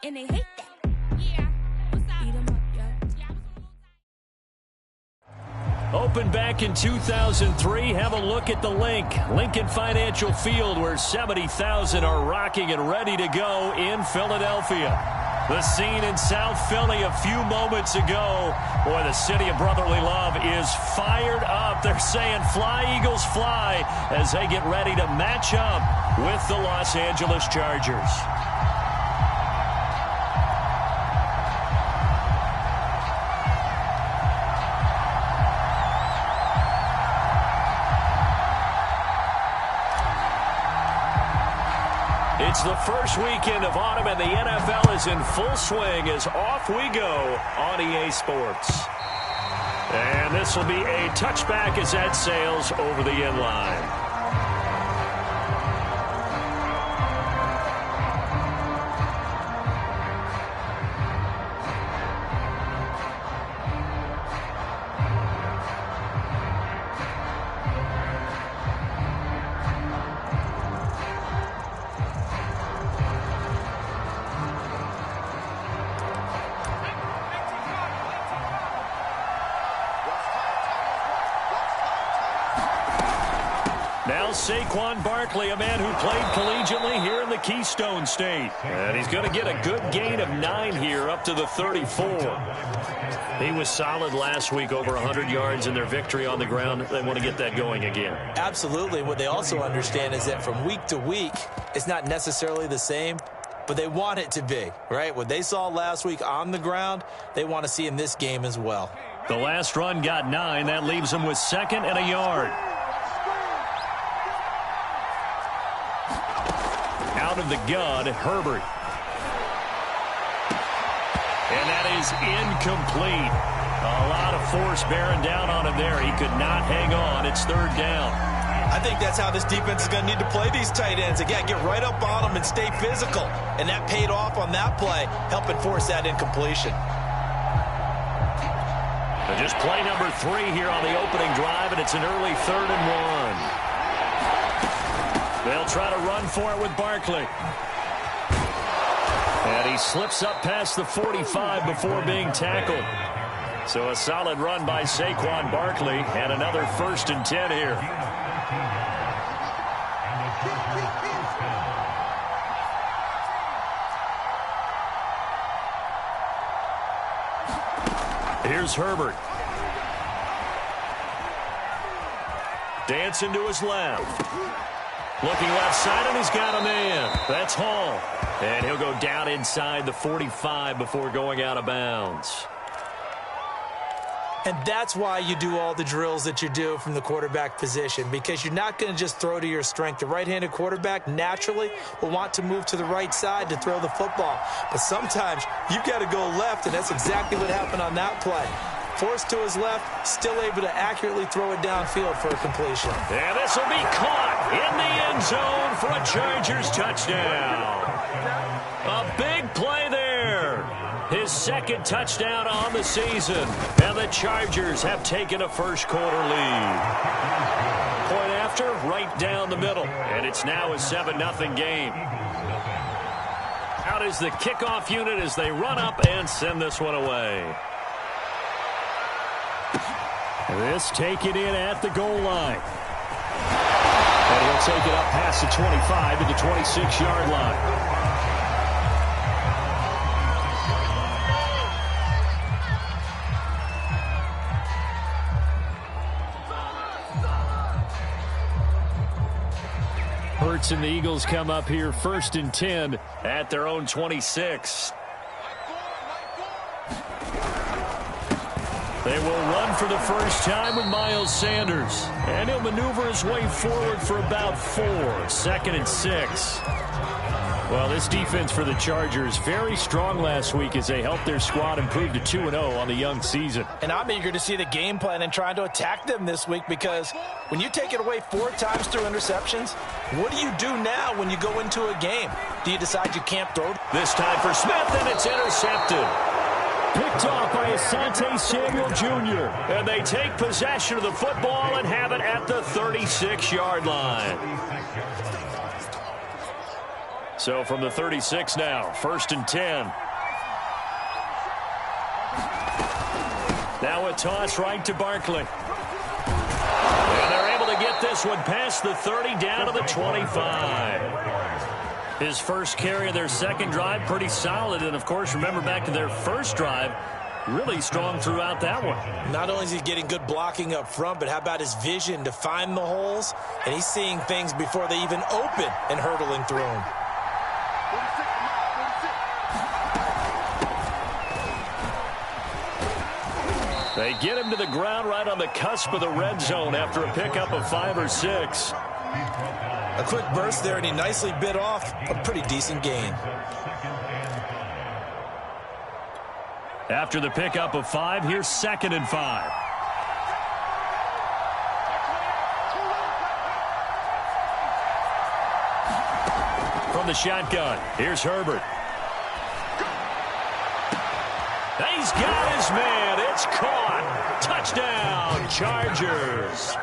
And they hate that. Yeah. Eat 'em up, yeah. Opened back in 2003. Have a look at the Lincoln Financial Field, where 70,000 are rocking and ready to go in Philadelphia. The scene in South Philly a few moments ago. Boy, the city of brotherly love is fired up. They're saying fly, Eagles, fly, as they get ready to match up with the Los Angeles Chargers. It's the first weekend of autumn, and the NFL is in full swing as off we go on EA Sports. And this will be a touchback as that sails over the end line. Now Saquon Barkley, a man who played collegiately here in the Keystone State. And he's going to get a good gain of 9 here up to the 34. He was solid last week, over 100 yards in their victory on the ground. They want to get that going again. Absolutely. What they also understand is that from week to week, it's not necessarily the same, but they want it to be, right? What they saw last week on the ground, they want to see in this game as well. The last run got 9. That leaves them with 2nd and a yard. Out of the gun, Herbert. And that is incomplete. A lot of force bearing down on him there. He could not hang on. It's 3rd down. I think that's how this defense is going to need to play these tight ends. Again, get right up on them and stay physical. And that paid off on that play, helping force that incompletion. And just play number 3 here on the opening drive, and it's an early 3rd and 1. They'll try to run for it with Barkley. And he slips up past the 45 before being tackled. So a solid run by Saquon Barkley, and another 1st and 10 here. Here's Herbert. Dancing to his left. Looking left side, and he's got a man. That's Hall. And he'll go down inside the 45 before going out of bounds. And that's why you do all the drills that you do from the quarterback position, because you're not going to just throw to your strength. The right-handed quarterback naturally will want to move to the right side to throw the football. But sometimes you've got to go left, and that's exactly what happened on that play. Forced to his left, still able to accurately throw it downfield for a completion. And this will be caught in the end zone for a Chargers touchdown. A big play there. His 2nd touchdown on the season. And the Chargers have taken a first-quarter lead. Point after, right down the middle. And it's now a 7-0 game. Out is the kickoff unit as they run up and send this one away. This taken in at the goal line. And he'll take it up past the 25 to the 26-yard line. Hurts and the Eagles come up here 1st and 10 at their own 26. They will run for the first time with Miles Sanders. And he'll maneuver his way forward for about 4. 2nd and 6. Well, this defense for the Chargers, very strong last week as they helped their squad improve to 2-0 on the young season. And I'm eager to see the game plan and trying to attack them this week, because when you take it away 4 times through interceptions, what do you do now when you go into a game? Do you decide you can't throw? This time for Smith, and it's intercepted. Picked off by Asante Samuel Jr. And they take possession of the football and have it at the 36-yard line. So from the 36 now, 1st and 10. Now a toss right to Barkley. And they're able to get this one past the 30 down to the 25. His first carry of their second drive, pretty solid. And, of course, remember back to their first drive, really strong throughout that one. Not only is he getting good blocking up front, but how about his vision to find the holes? And he's seeing things before they even open and hurtling through them. They get him to the ground right on the cusp of the red zone after a pickup of 5 or 6. A quick burst there, and he nicely bit off a pretty decent gain. After the pickup of 5, here's 2nd and 5. From the shotgun, here's Herbert. He's got his man. It's caught. Touchdown, Chargers.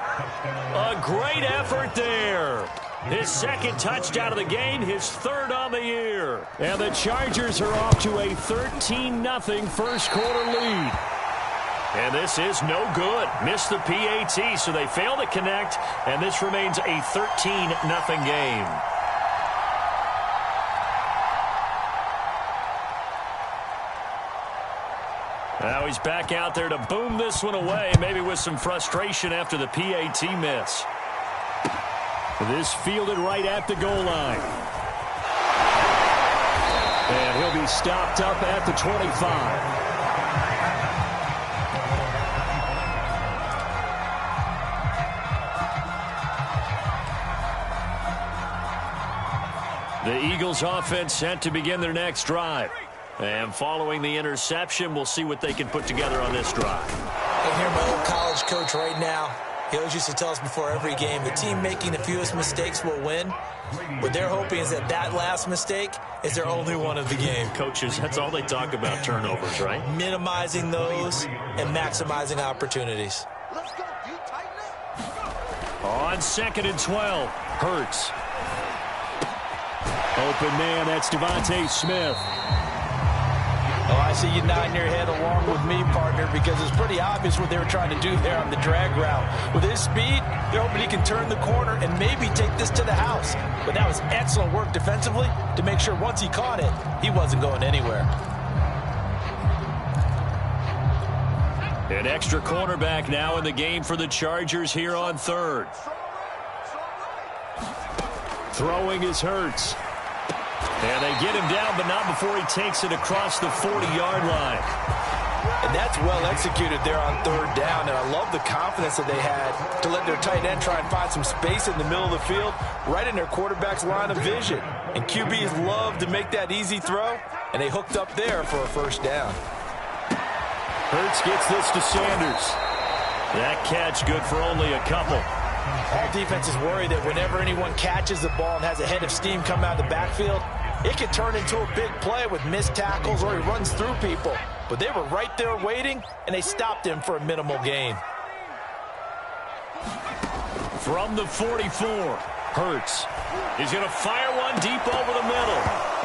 A great effort there. His second touchdown of the game, his third on the year. And the Chargers are off to a 13-0 first quarter lead. And this is no good. Missed the PAT, so they fail to connect, and this remains a 13-0 game. Now he's back out there to boom this one away, maybe with some frustration after the PAT miss. This fielded right at the goal line. And he'll be stopped up at the 25. The Eagles offense set to begin their next drive. And following the interception, we'll see what they can put together on this drive. I hear my old college coach right now. He always used to tell us before every game, the team making the fewest mistakes will win. What they're hoping is that that last mistake is their only one of the game. Coaches, that's all they talk about, turnovers, right? Minimizing those and maximizing opportunities. On 2nd and 12, Hurts. Open man, that's Devontae Smith. Oh, I see you nodding your head along with me, partner, because it's pretty obvious what they were trying to do there on the drag route. With his speed, they're hoping he can turn the corner and maybe take this to the house. But that was excellent work defensively to make sure once he caught it, he wasn't going anywhere. An extra cornerback now in the game for the Chargers here on 3rd. Throwing is Hurts. And they get him down, but not before he takes it across the 40-yard line. And that's well executed there on 3rd down, and I love the confidence that they had to let their tight end try and find some space in the middle of the field, right in their quarterback's line of vision. And QBs love to make that easy throw, and they hooked up there for a 1st down. Hurts gets this to Sanders. That catch good for only a couple. All defenses worry that whenever anyone catches the ball and has a head of steam come out of the backfield, it can turn into a big play with missed tackles or he runs through people. But they were right there waiting, and they stopped him for a minimal gain. From the 44, Hurts. He's going to fire one deep over the middle.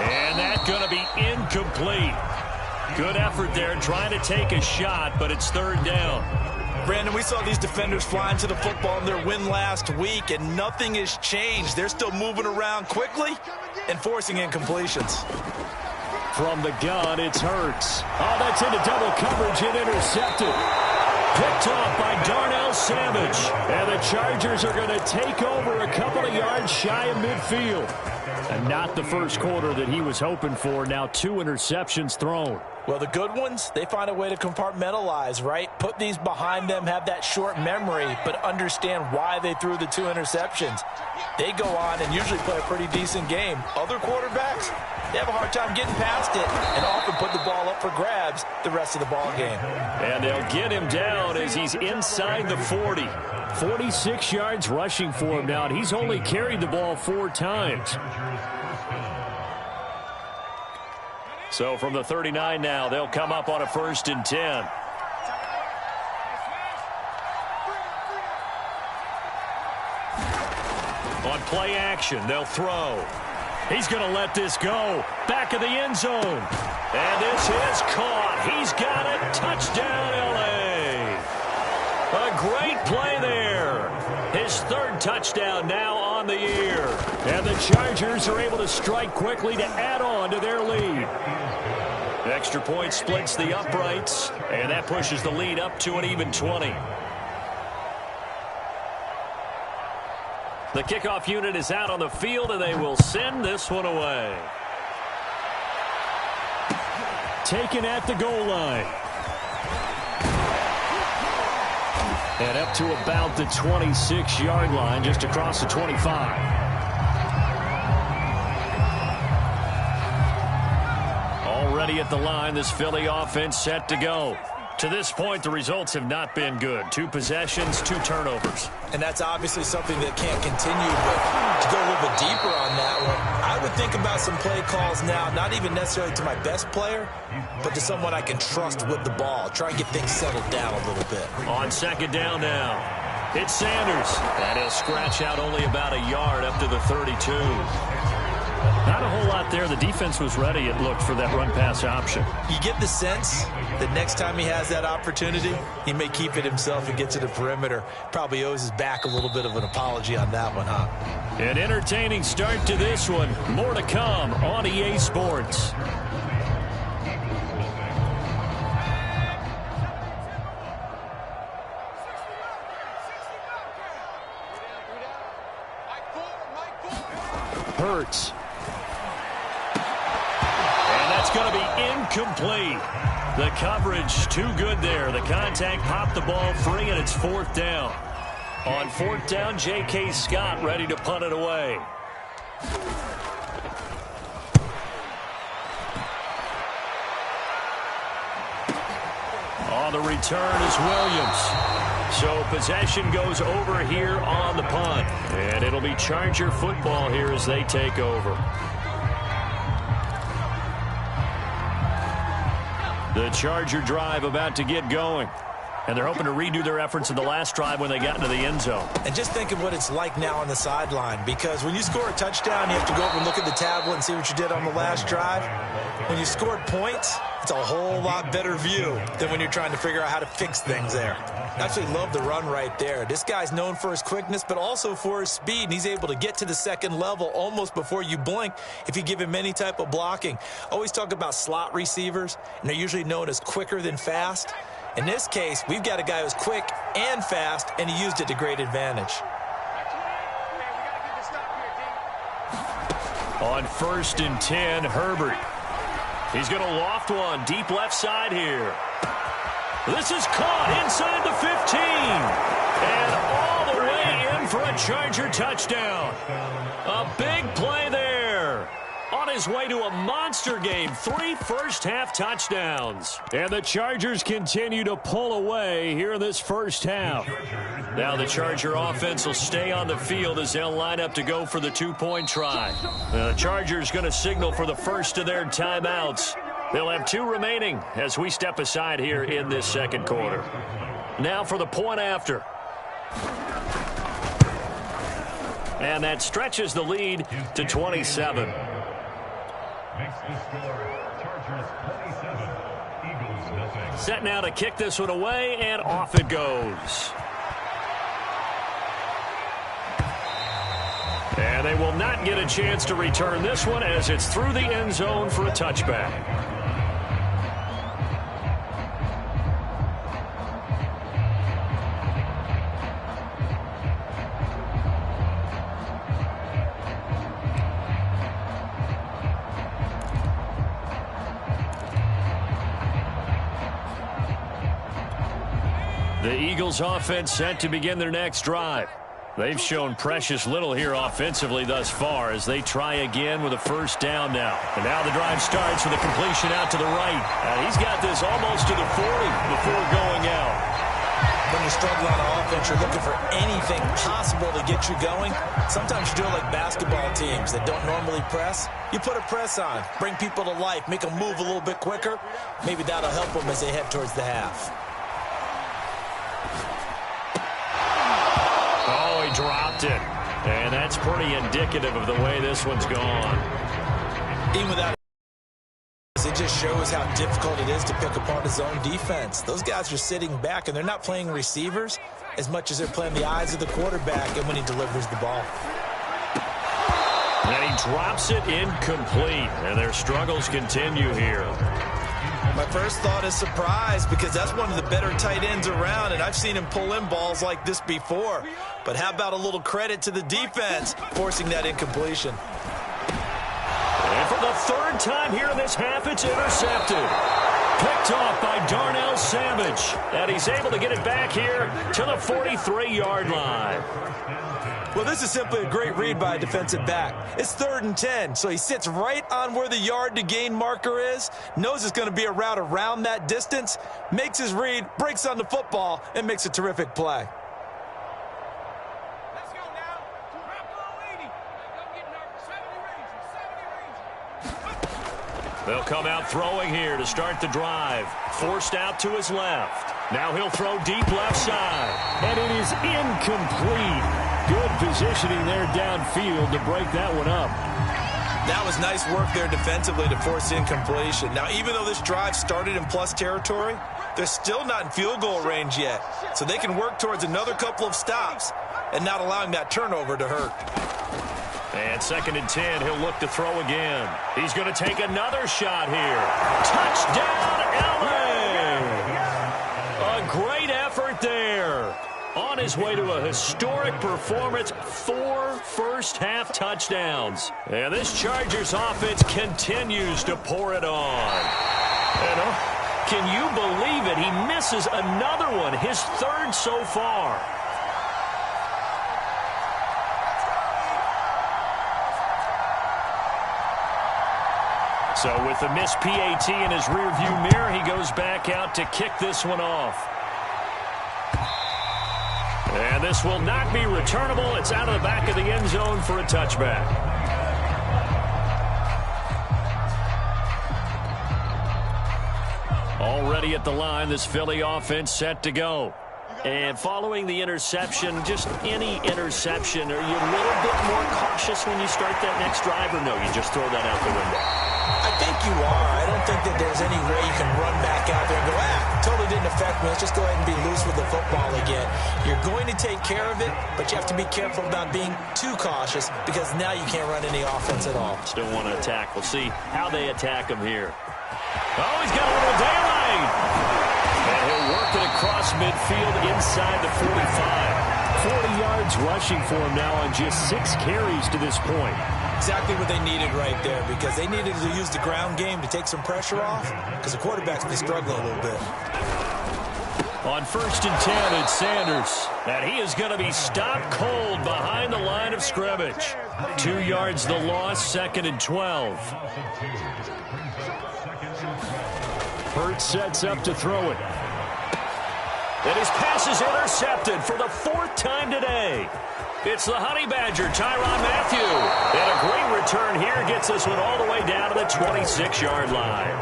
And that's going to be incomplete. Good effort there trying to take a shot, but it's 3rd down. Brandon, we saw these defenders flying to the football in their win last week, and nothing has changed. They're still moving around quickly and forcing incompletions. From the gun, it's Hurts. Oh, that's into double coverage and intercepted. Picked off by Darnell Savage. And the Chargers are going to take over a couple of yards shy of midfield. And not the first quarter that he was hoping for. Now 2 interceptions thrown. Well, the good ones, they find a way to compartmentalize, right? Put these behind them, have that short memory, but understand why they threw the 2 interceptions. They go on and usually play a pretty decent game. Other quarterbacks, they have a hard time getting past it and often put the ball up for grabs the rest of the ball game. And they'll get him down as he's inside the 40. 46 yards rushing for him now, and he's only carried the ball 4 times. So from the 39 now, they'll come up on a 1st and 10. On play action, they'll throw. He's going to let this go. Back of the end zone. And this is caught. He's got it. Touchdown, L.A. A great play there. His third touchdown now on the year. And the Chargers are able to strike quickly to add on to their lead. Extra point splits the uprights, and that pushes the lead up to an even 20. The kickoff unit is out on the field, and they will send this one away. Taken at the goal line. And up to about the 26-yard line, just across the 25. Already at the line, this Philly offense set to go. To this point, the results have not been good. 2 possessions, 2 turnovers. And that's obviously something that can't continue, but to go a little bit deeper on that one, I would think about some play calls now, not even necessarily to my best player, but to someone I can trust with the ball. Try and get things settled down a little bit. On second down now, it's Sanders. And he'll scratch out only about a yard up to the 32. Not a whole lot there. The defense was ready, it looked, for that run-pass option. You get the sense that next time he has that opportunity, he may keep it himself and get to the perimeter. Probably owes his back a little bit of an apology on that one, huh? An entertaining start to this one. More to come on EA Sports. Hurts. Going to be incomplete. The coverage too good there. The contact popped the ball free, and it's 4th down. On 4th down, J.K. Scott ready to punt it away. On the return is Williams. So possession goes over here on the punt. And it'll be Charger football here as they take over. The Charger drive about to get going. And they're hoping to redo their efforts in the last drive when they got into the end zone. And just think of what it's like now on the sideline, because when you score a touchdown, you have to go over and look at the tablet and see what you did on the last drive. When you scored points, it's a whole lot better view than when you're trying to figure out how to fix things there. I actually love the run right there. This guy's known for his quickness, but also for his speed, and he's able to get to the second level almost before you blink if you give him any type of blocking. I always talk about slot receivers, and they're usually known as quicker than fast. In this case, we've got a guy who's quick and fast, and he used it to great advantage. On 1st and 10, Herbert. He's going to loft one deep left side here. This is caught inside the 15. And all the way in for a Charger touchdown. A big play there. On his way to a monster game, 3 first-half touchdowns. And the Chargers continue to pull away here in this first half. Now the Charger offense will stay on the field as they'll line up to go for the 2-point try. The Chargers going to signal for the first of their timeouts. They'll have 2 remaining as we step aside here in this second quarter. Now for the point after. And that stretches the lead to 27. Makes the score Chargers 27, Eagles nothing. Set now to kick this one away, and off it goes. And they will not get a chance to return this one as it's through the end zone for a touchback. The Eagles offense set to begin their next drive. They've shown precious little here offensively thus far as they try again with a first down now. And now the drive starts with a completion out to the right. He's got this almost to the 40 before going out. When you're struggling on offense, you're looking for anything possible to get you going. Sometimes you do it like basketball teams that don't normally press. You put a press on, bring people to life, make them move a little bit quicker. Maybe that'll help them as they head towards the half. Oh, he dropped it. And that's pretty indicative of the way this one's gone. Even without it just shows how difficult it is to pick apart his own defense. Those guys are sitting back, and they're not playing receivers as much as they're playing the eyes of the quarterback and when he delivers the ball. And he drops it incomplete, and their struggles continue here. My first thought is surprise, because that's one of the better tight ends around, and I've seen him pull in balls like this before. But how about a little credit to the defense forcing that incompletion? And for the third time here in this half, it's intercepted. Picked off by Darnell Savage. And he's able to get it back here to the 43-yard line. Well, this is simply a great read by a defensive back. It's 3rd and 10, so he sits right on where the yard-to-gain marker is, knows it's going to be a route around that distance, makes his read, breaks on the football, and makes a terrific play. They'll come out throwing here to start the drive. Forced out to his left. Now he'll throw deep left side. And it is incomplete. Good positioning there downfield to break that one up. That was nice work there defensively to force incompletion. Now, even though this drive started in plus territory, they're still not in field goal range yet. So they can work towards another couple of stops and not allowing that turnover to hurt. And 2nd and 10, he'll look to throw again. He's going to take another shot here. Touchdown, LA! A great effort there. On his way to a historic performance, 4 first-half touchdowns. And this Chargers offense continues to pour it on. And, can you believe it? He misses another one, his 3rd so far. So with the missed PAT in his rearview mirror, he goes back out to kick this one off. And this will not be returnable. It's out of the back of the end zone for a touchback. Already at the line, this Philly offense set to go. And following the interception, just any interception, are you a little bit more cautious when you start that next drive, or no, you just throw that out the window? I think you are. I don't think that there's any way you can run back out there and go, totally didn't affect me. Let's just go ahead and be loose with the football again. You're going to take care of it, but you have to be careful about being too cautious, because now you can't run any offense at all. Still want to attack. We'll see how they attack him here. Oh, he's got a little daylight. And he'll work it across midfield inside the 45. 40 yards rushing for him now on just 6 carries to this point. Exactly what they needed right there, because they needed to use the ground game to take some pressure off, because the quarterback's been struggling a little bit. On 1st and 10, it's Sanders. And he is going to be stopped cold behind the line of scrimmage. 2 yards the loss, 2nd and 12. Hurts sets up to throw it. And his pass is intercepted for the 4th time today. It's the Honey Badger, Tyrann Mathieu. And a great return here gets this one all the way down to the 26-yard line.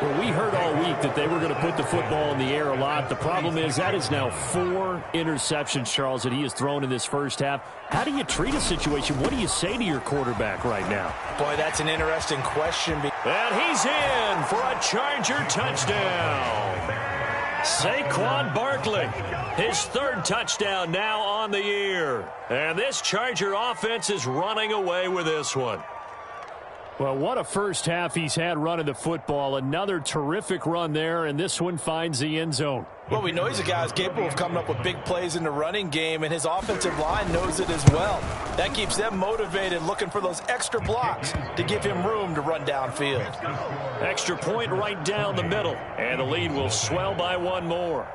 Well, we heard all week that they were going to put the football in the air a lot. The problem is that is now 4 interceptions, Charles, that he has thrown in this first half. How do you treat a situation? What do you say to your quarterback right now? Boy, that's an interesting question. And he's in for a Charger touchdown. Saquon Barkley, his 3rd touchdown now on the year. And this Charger offense is running away with this one. Well, what a first half he's had running the football. Another terrific run there, and this one finds the end zone. Well, we know he's a guy who's capable of coming up with big plays in the running game, and his offensive line knows it as well. That keeps them motivated, looking for those extra blocks to give him room to run downfield. Extra point right down the middle, and the lead will swell by 1 more.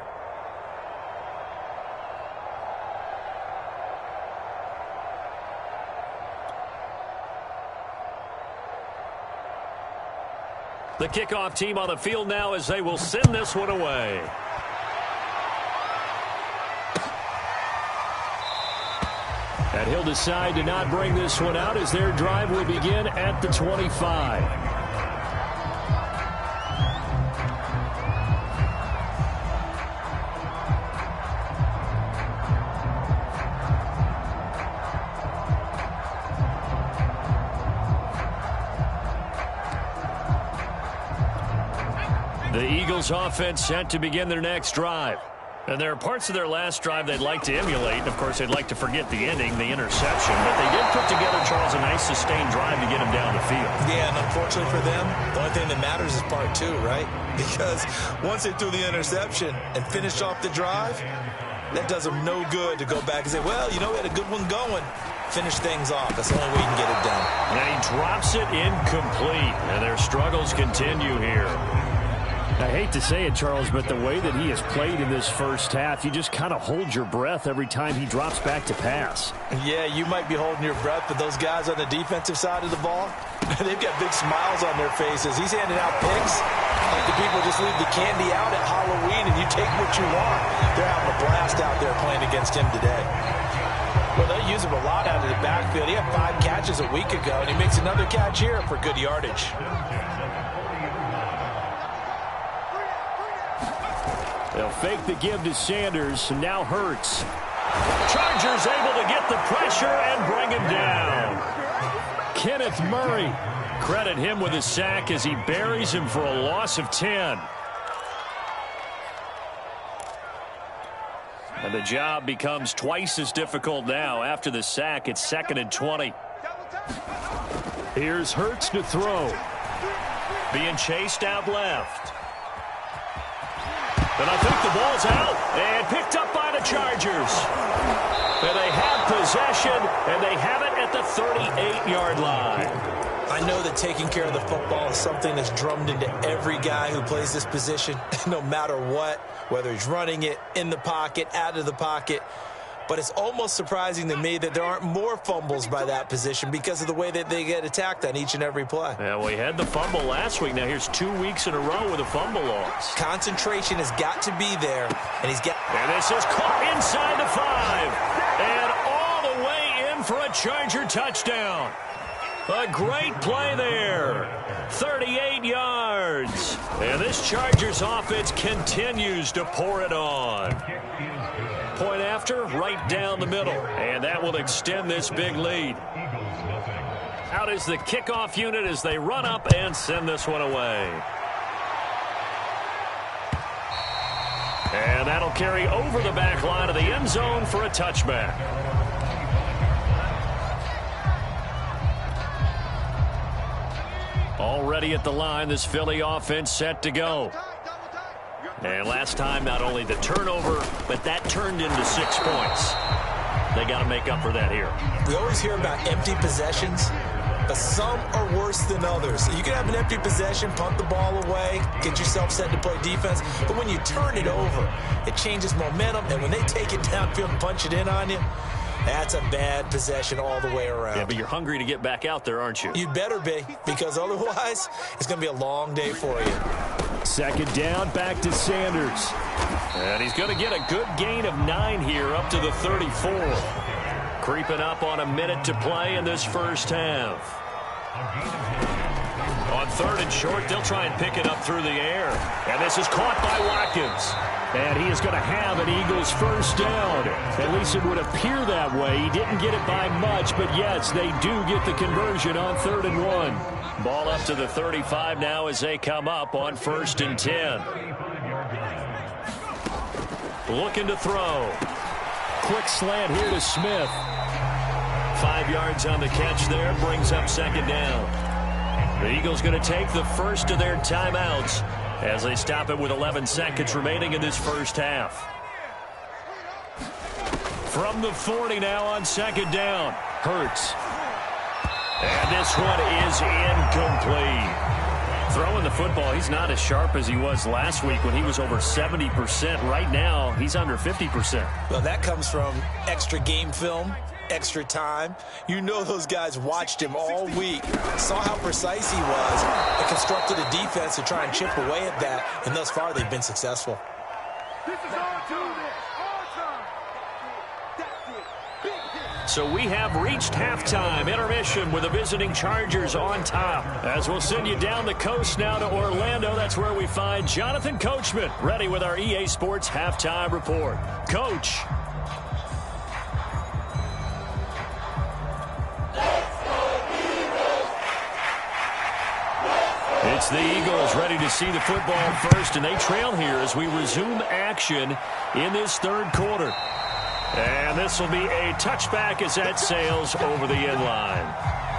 The kickoff team on the field now as they will send this one away. And he'll decide to not bring this one out as their drive will begin at the 25. The Eagles offense set to begin their next drive. And there are parts of their last drive they'd like to emulate. Of course, they'd like to forget the ending, the interception. But they did put together, Charles, a nice sustained drive to get him down the field. Yeah, and unfortunately for them, the only thing that matters is part two, right? Because once they threw the interception and finished off the drive, that does them no good to go back and say, well, you know, we had a good one going. Finish things off. That's the only way you can get it done. And he drops it incomplete. And their struggles continue here. I hate to say it, Charles, but the way that he has played in this first half, you just kind of hold your breath every time he drops back to pass. Yeah, you might be holding your breath, but those guys on the defensive side of the ball, they've got big smiles on their faces. He's handing out picks like the people just leave the candy out at Halloween and you take what you want. They're having a blast out there playing against him today. Well, they use him a lot out of the backfield. He had 5 catches a week ago, and he makes another catch here for good yardage. They'll fake the give to Sanders, and now Hurts. Chargers able to get the pressure and bring him down. Kenneth Murray. Credit him with a sack as he buries him for a loss of 10. And the job becomes twice as difficult now. After the sack, it's 2nd and 20. Here's Hurts to throw. Being chased out left. And I think the ball's out and picked up by the Chargers. And they have possession, and they have it at the 38-yard line. I know that taking care of the football is something that's drummed into every guy who plays this position, no matter what, whether he's running it, in the pocket, out of the pocket. But it's almost surprising to me that there aren't more fumbles by that position because of the way that they get attacked on each and every play. Yeah, we had the fumble last week. Now here's 2 weeks in a row with a fumble loss. Concentration has got to be there, and he's got. And this is caught inside the 5. And all the way in for a Charger touchdown. A great play there. 38 yards. And this Chargers offense continues to pour it on. Point after, right down the middle. And that will extend this big lead. Out is the kickoff unit as they run up and send this one away. And that'll carry over the back line of the end zone for a touchback. Already at the line, this Philly offense set to go. And last time, not only the turnover, but that turned into 6 points. They got to make up for that here. We always hear about empty possessions, but some are worse than others. You can have an empty possession, punt the ball away, get yourself set to play defense, but when you turn it over, it changes momentum, and when they take it downfield and punch it in on you, that's a bad possession all the way around. Yeah, but you're hungry to get back out there, aren't you? You'd better be, because otherwise, it's going to be a long day for you. 2nd down, back to Sanders. And he's going to get a good gain of 9 here up to the 34. Creeping up on a minute to play in this first half. On 3rd and short, they'll try and pick it up through the air. And this is caught by Watkins. And he is going to have an Eagles first down. At least it would appear that way. He didn't get it by much, but yes, they do get the conversion on 3rd and 1. Ball up to the 35 now as they come up on 1st and 10. Looking to throw. Quick slant here to Smith. 5 yards on the catch there, brings up 2nd down. The Eagles going to take the first of their timeouts as they stop it with 11 seconds remaining in this first half. From the 40 now on 2nd down. Hurts. And this one is incomplete. Throwing the football, he's not as sharp as he was last week when he was over 70%. Right now, he's under 50%. Well, that comes from extra game film, extra time. You know those guys watched him all week, saw how precise he was, and constructed a defense to try and chip away at that, and thus far they've been successful. So we have reached halftime intermission with the visiting Chargers on top. As we'll send you down the coast now to Orlando, that's where we find Jonathan Coachman ready with our EA Sports halftime report. Coach. It's the Eagles ready to see the football first, and they trail here as we resume action in this third quarter. And this will be a touchback as that sails over the end line.